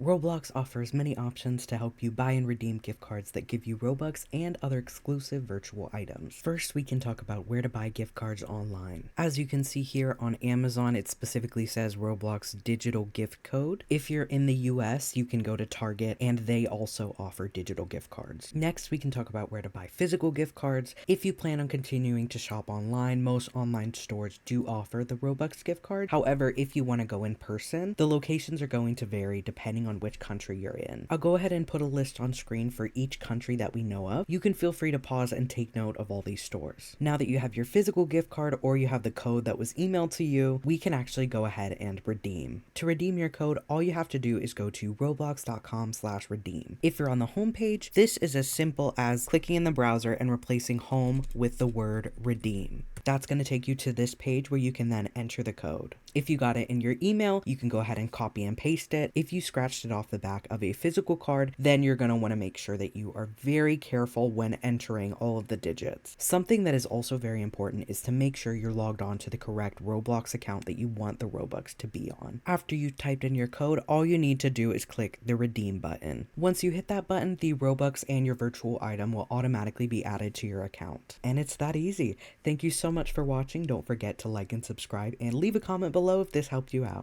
Roblox offers many options to help you buy and redeem gift cards that give you Robux and other exclusive virtual items. First, we can talk about where to buy gift cards online. As you can see here on Amazon, it specifically says Roblox digital gift code. If you're in the US, you can go to Target and they also offer digital gift cards. Next, we can talk about where to buy physical gift cards. If you plan on continuing to shop online, most online stores do offer the Robux gift card. However, if you want to go in person, the locations are going to vary depending on which country you're in. I'll go ahead and put a list on screen for each country that we know of. You can feel free to pause and take note of all these stores. Now that you have your physical gift card or you have the code that was emailed to you, we can actually go ahead and redeem. To redeem your code, all you have to do is go to roblox.com/redeem. If you're on the home page, this is as simple as clicking in the browser and replacing home with the word redeem. That's going to take you to this page where you can then enter the code. If you got it in your email, you can go ahead and copy and paste it. If you scratched it off the back of a physical card, then you're going to want to make sure that you are very careful when entering all of the digits. Something that is also very important is to make sure you're logged on to the correct Roblox account that you want the Robux to be on. After you typed in your code, all you need to do is click the redeem button. Once you hit that button, the Robux and your virtual item will automatically be added to your account. And it's that easy. Thank you so much for watching. Don't forget to like and subscribe and leave a comment below if this helped you out.